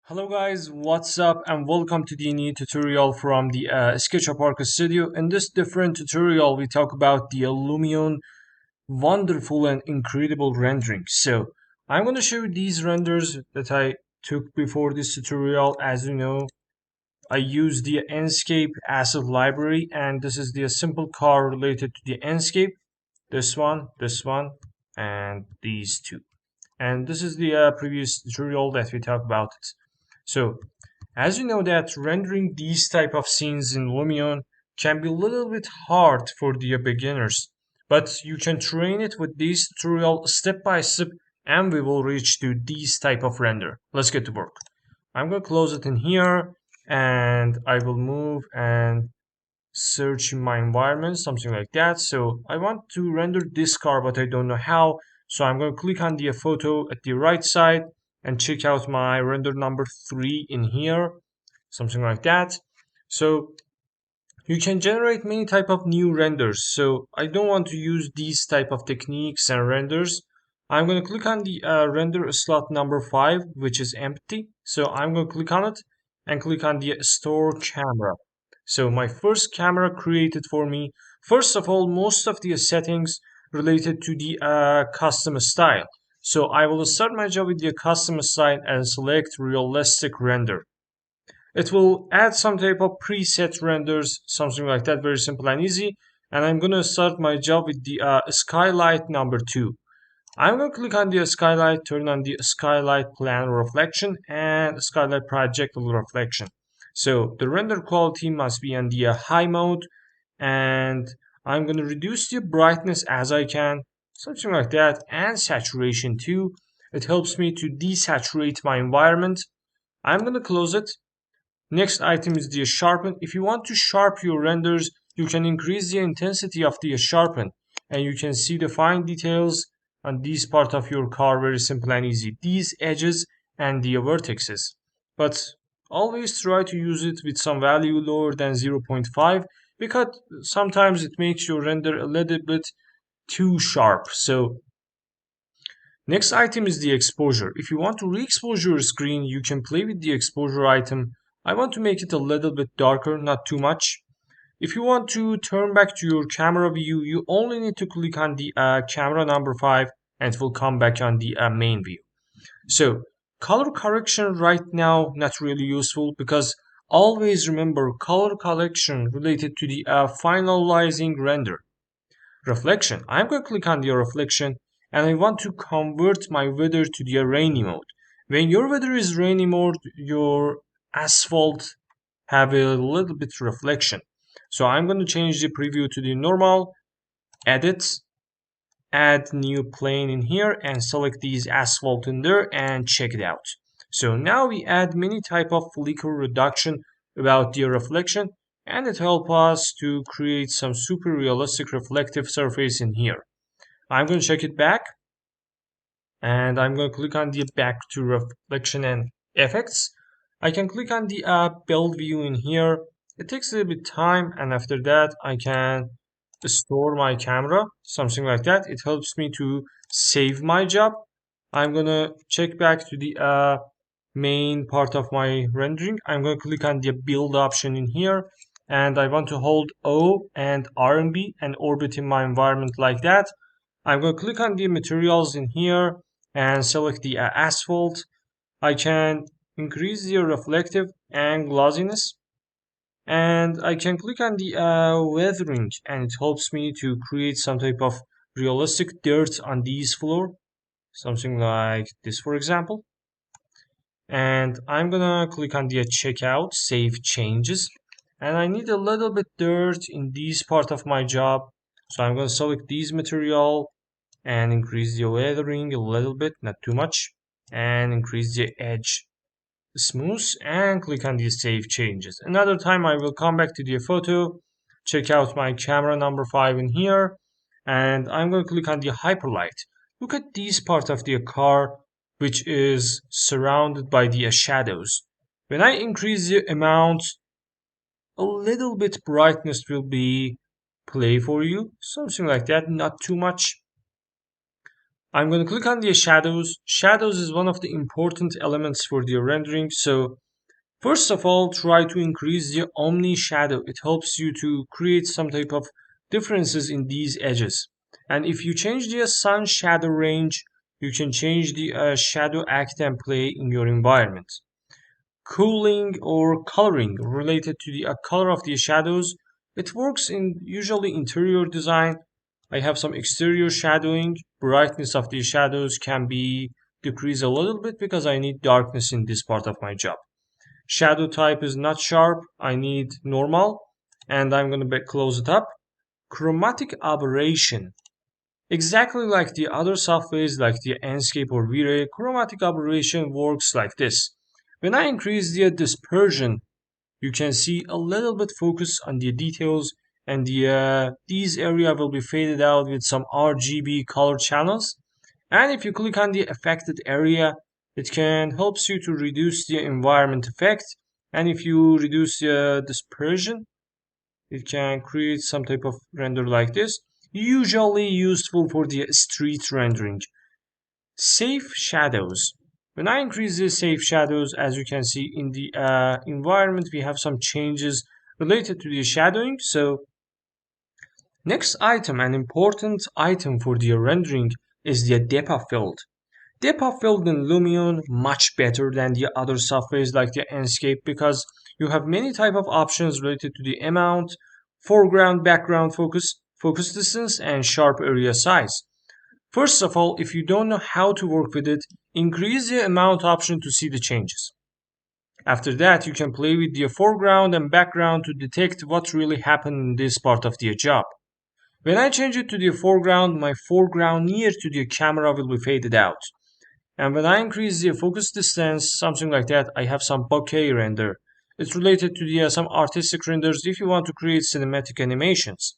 Hello guys, what's up and welcome to the new tutorial from the SketchUpArchStudio. In this different tutorial we talk about the LUMION wonderful and incredible rendering. So I'm going to show you these renders that I took before this tutorial. As you know, I use the Enscape asset library, and this is the simple car related to the Enscape. This one, and these two. And this is the previous tutorial that we talked about it. So as you know that rendering these type of scenes in Lumion can be a little bit hard for the beginners, but you can train it with this tutorial step by step and we will reach to these type of render. Let's get to work. I'm going to close it in here and I will move and search in my environment, something like that. So I want to render this car, but I don't know how. So I'm going to click on the photo at the right side and check out my render number 3 in here, something like that. So you can generate many type of new renders. So I don't want to use these type of techniques and renders. I'm going to click on the render slot number 5, which is empty. So I'm going to click on it and click on the store camera. So my first camera created for me. First of all, most of the settings related to the custom style. So I will start my job with the custom style and select realistic render. It will add some type of preset renders, something like that, very simple and easy. And I'm going to start my job with the skylight number 2. I'm going to click on the skylight, turn on the skylight plan reflection and skylight projectile reflection. So the render quality must be on the high mode, and I'm going to reduce the brightness as I can, something like that, and saturation too. It helps me to desaturate my environment. I'm going to close it. Next item is the sharpen. If you want to sharpen your renders, you can increase the intensity of the sharpen, and you can see the fine details on this part of your car, very simple and easy. These edges and the vertices. But always try to use it with some value lower than 0.5 because sometimes it makes your render a little bit too sharp. So next item is the exposure. If you want to re-expose your screen, you can play with the exposure item. I want to make it a little bit darker, not too much. If you want to turn back to your camera view, you only need to click on the camera number 5 and it will come back on the main view. So color correction right now not really useful because always remember color correction related to the finalizing render. Reflection. I'm going to click on the reflection and I want to convert my weather to the rainy mode. When your weather is rainy mode, your asphalt have a little bit reflection. So I'm going to change the preview to the normal, edit, add new plane in here and select these asphalt in there and check it out. So now we add many type of flicker reduction about the reflection, and it helps us to create some super realistic reflective surface in here. I'm going to check it back and I'm going to click on the back to reflection and effects. I can click on the build view in here. It takes a little bit time, and after that I can store my camera, something like that. It helps me to save my job. I'm gonna check back to the main part of my rendering. I'm gonna click on the build option in here, and I want to hold O and RMB and orbit in my environment like that. I'm gonna click on the materials in here and select the asphalt. I can increase the reflective and glossiness, and I can click on the weathering and it helps me to create some type of realistic dirt on these floor, something like this for example. And I'm gonna click on the checkout, save changes, and I need a little bit dirt in this part of my job, so I'm gonna select this material and increase the weathering a little bit, not too much, and increase the edge smooth and click on the save changes. Another time I will come back to the photo, check out my camera number 5 in here, and I'm going to click on the hyperlight. Look at this part of the car which is surrounded by the shadows. When I increase the amount, a little bit brightness will be play for you, something like that, not too much. I'm going to click on the shadows. Shadows is one of the important elements for the rendering. So first of all, try to increase the omni shadow. It helps you to create some type of differences in these edges. And if you change the sun shadow range, you can change the shadow act and play in your environment. Cooling or coloring related to the color of the shadows. It works in usually interior design. I have some exterior shadowing. Brightness of the shadows can be decreased a little bit because I need darkness in this part of my job. Shadow type is not sharp. I need normal. And I'm going to close it up. Chromatic aberration. Exactly like the other softwares like the Enscape or V-Ray, chromatic aberration works like this. When I increase the dispersion, you can see a little bit focus on the details, and these area will be faded out with some RGB color channels. And if you click on the affected area, it can helps you to reduce the environment effect. And if you reduce the dispersion, it can create some type of render like this, usually useful for the street rendering. Safe shadows. When I increase the safe shadows, as you can see in the environment, we have some changes related to the shadowing. So next item, an important item for the rendering, is the depth field. Depth field in Lumion much better than the other softwares like the Enscape because you have many type of options related to the amount, foreground, background focus, focus distance, and sharp area size. First of all, if you don't know how to work with it, increase the amount option to see the changes. After that, you can play with the foreground and background to detect what really happened in this part of the job. When I change it to the foreground, my foreground near to the camera will be faded out. And when I increase the focus distance, something like that, I have some bokeh render. It's related to the some artistic renders if you want to create cinematic animations.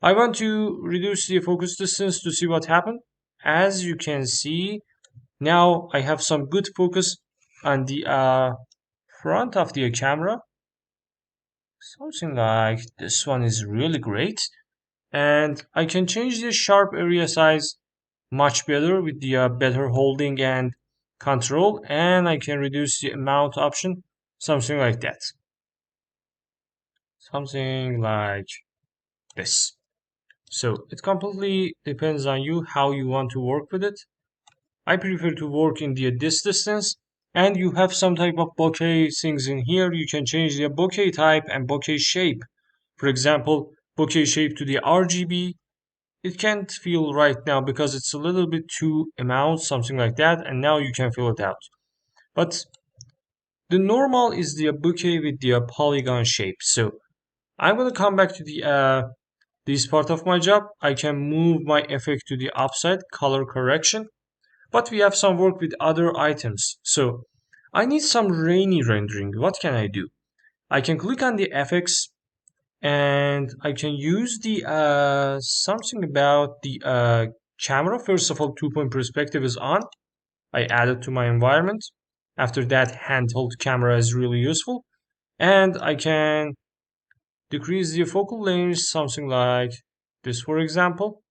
I want to reduce the focus distance to see what happened. As you can see, now I have some good focus on the front of the camera. Something like this one is really great. And I can change the sharp area size much better with the better holding and control, and I can reduce the amount option, something like that. Something like this. So it completely depends on you how you want to work with it. I prefer to work in the this distance, and you have some type of bokeh things in here. You can change the bokeh type and bokeh shape. For example, bokeh shape to the RGB. It can't feel right now because it's a little bit too amount, something like that, and now you can fill it out. But the normal is the bokeh with the polygon shape. So I'm gonna come back to the this part of my job. I can move my effect to the upside color correction, but we have some work with other items. So I need some rainy rendering. What can I do? I can click on the FX and I can use the something about the camera. First of all, 2-point perspective is on. I add it to my environment. After that, handheld camera is really useful, and I can decrease the focal length, something like this, for example,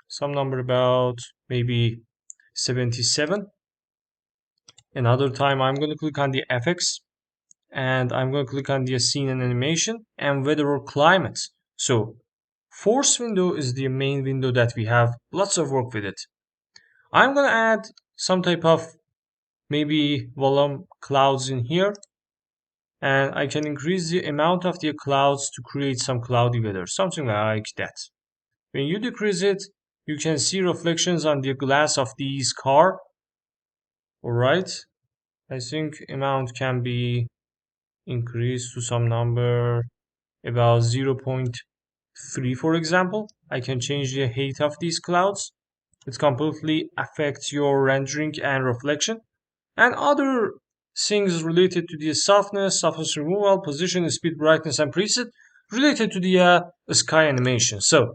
some number about maybe 77. Another time, I'm going to click on the FX and I'm going to click on the scene and animation and weather or climate. So force window is the main window that we have lots of work with it. I'm going to add some type of maybe volume clouds in here, and I can increase the amount of the clouds to create some cloudy weather, something like that. When you decrease it, you can see reflections on the glass of this car. Alright, I think amount can be increased to some number about 0.3, for example. I can change the height of these clouds. It completely affects your rendering and reflection. And other things related to the softness removal, position, speed, brightness, and preset related to the sky animation. So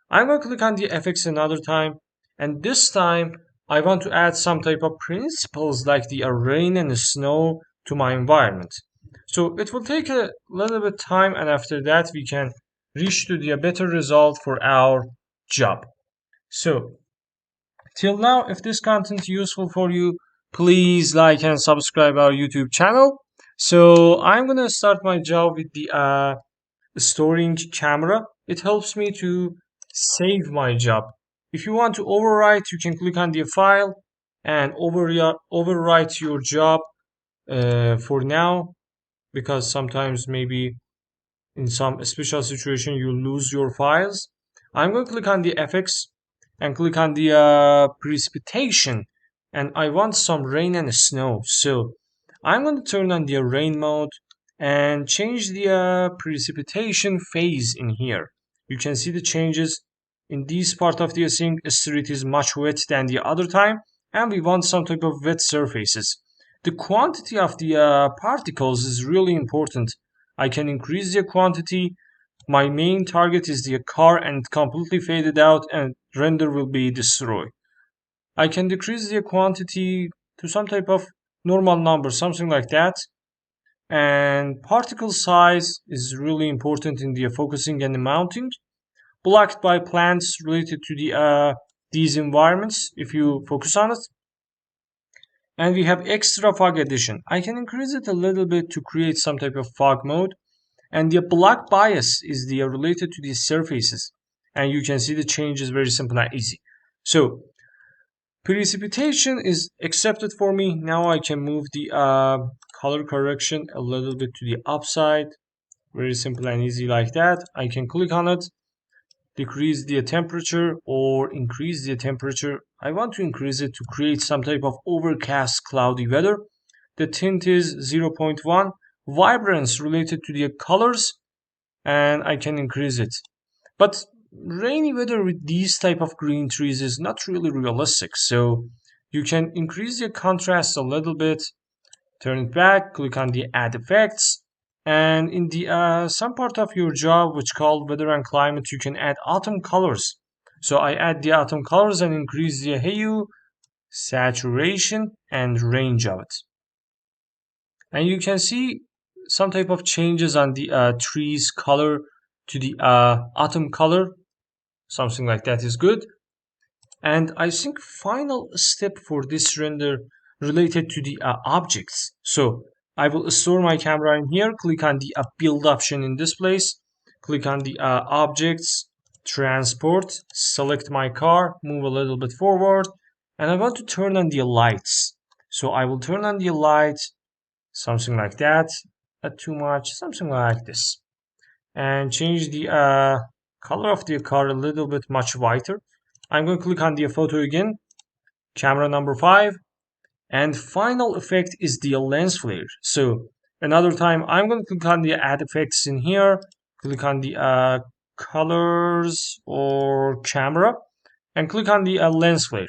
I'm going to click on the FX another time, and this time I want to add some type of principles like the rain and the snow to my environment. So it will take a little bit time, and after that we can reach to the better result for our job. So Till now, if this content is useful for you, please like and subscribe our YouTube channel. So I'm gonna start my job with the storing camera. It helps me to save my job. If you want to overwrite, you can click on the file and overwrite your job for now, because sometimes maybe in some special situation you lose your files. I'm going to click on the FX and click on the precipitation, and I want some rain and snow. So I'm going to turn on the rain mode and change the precipitation phase in here. You can see the changes in this part of the scene. Street is much wet than the other time, and we want some type of wet surfaces. The quantity of the particles is really important. I can increase the quantity. My main target is the car and completely faded out and render will be destroyed. I can decrease the quantity to some type of normal number, something like that. And particle size is really important in the focusing and the mounting. Blocked by plants related to these environments if you focus on it. And we have extra fog addition. I can increase it a little bit to create some type of fog mode. And the block bias is the related to these surfaces. And you can see the change is very simple and easy. So precipitation is accepted for me. Now I can move the color correction a little bit to the upside. Very simple and easy like that. I can click on it, decrease the temperature or increase the temperature. I want to increase it to create some type of overcast cloudy weather. The tint is 0.1. Vibrance related to the colors, and I can increase it. But rainy weather with these type of green trees is not really realistic, so you can increase the contrast a little bit, turn it back, click on the add effects, and in the some part of your job which called weather and climate, you can add autumn colors. So I add the autumn colors and increase the hue, saturation, and range of it. And you can see some type of changes on the trees color to the autumn color. Something like that is good. And I think final step for this render related to the objects. So I will store my camera in here, click on the build option in this place, click on the objects, transport, select my car, move a little bit forward, and I want to turn on the lights. So I will turn on the lights, something like that, not too much, something like this, and change the color of the car a little bit much whiter. I'm going to click on the photo again, camera number 5, and final effect is the lens flare. So another time I'm going to click on the add effects in here, click on the colors or camera, and click on the lens flare.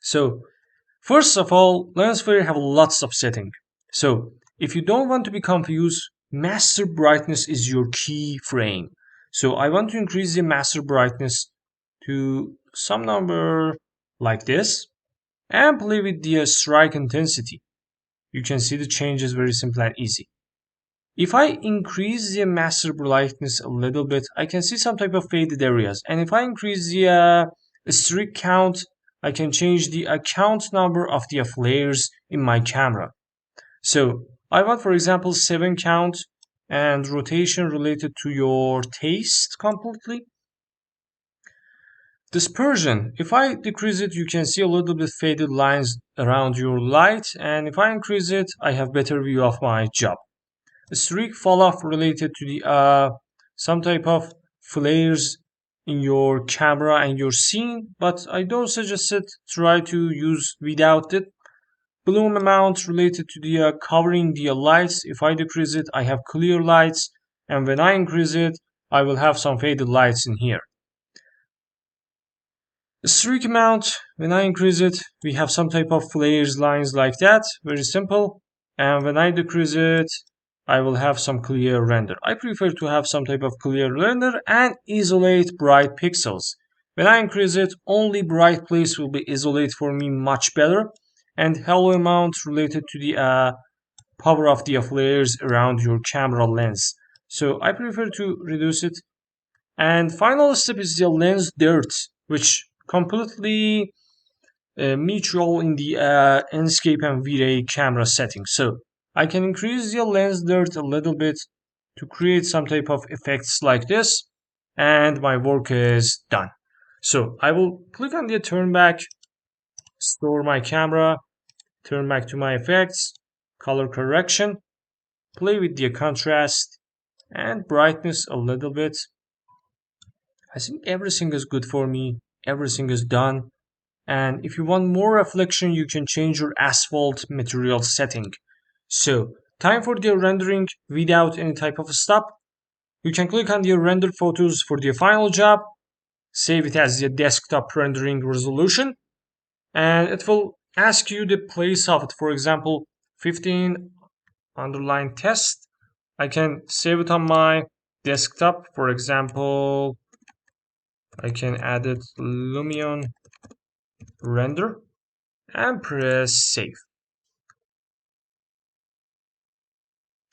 So first of all, lens flare have lots of setting. So if you don't want to be confused, master brightness is your key frame. So I want to increase the master brightness to some number like this and play with the strike intensity. You can see the changes very simple and easy. If I increase the master brightness a little bit, I can see some type of faded areas. And if I increase the streak count, I can change the count number of the flares in my camera. So I want, for example, 7 count and rotation related to your taste completely. Dispersion, if I decrease it, you can see a little bit faded lines around your light, and if I increase it, I have better view of my job. Streak fall off related to the some type of flares in your camera and your scene, but I don't suggest it. Try to use without it. Bloom amount related to the covering the lights. If I decrease it, I have clear lights, and when I increase it, I will have some faded lights in here. Streak amount, when I increase it, we have some type of flares lines like that, very simple. And when I decrease it, I will have some clear render. I prefer to have some type of clear render and isolate bright pixels. When I increase it, only bright place will be isolated for me much better. And halo amount related to the power of the flares around your camera lens. So I prefer to reduce it. And final step is the lens dirt, which completely mutual in the Enscape and V-Ray camera settings. So I can increase the lens dirt a little bit to create some type of effects like this, and my work is done. So I will click on the turn back, store my camera, turn back to my effects, color correction, play with the contrast and brightness a little bit. I think everything is good for me. Everything is done. And if you want more reflection, you can change your asphalt material setting. So, time for the rendering without any type of stop. You can click on the render photos for the final job, save it as the desktop rendering resolution, and it will ask you the place of it. For example, 15 underline test. I can save it on my desktop. For example, I can add it LUMION render and press save.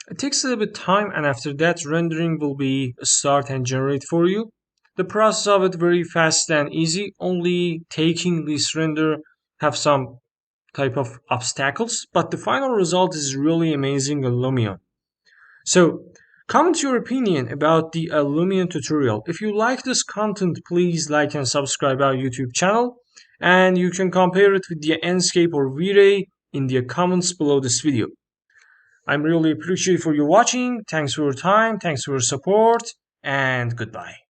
It takes a little bit time, and after that rendering will be start and generate for you. The process of it very fast and easy. Only taking this render have some type of obstacles, but the final result is really amazing in Lumion. So comment your opinion about the Lumion tutorial. If you like this content, please like and subscribe our YouTube channel, and you can compare it with the Enscape or V-Ray in the comments below this video. I'm really appreciative for your watching. Thanks for your time, thanks for your support, and goodbye.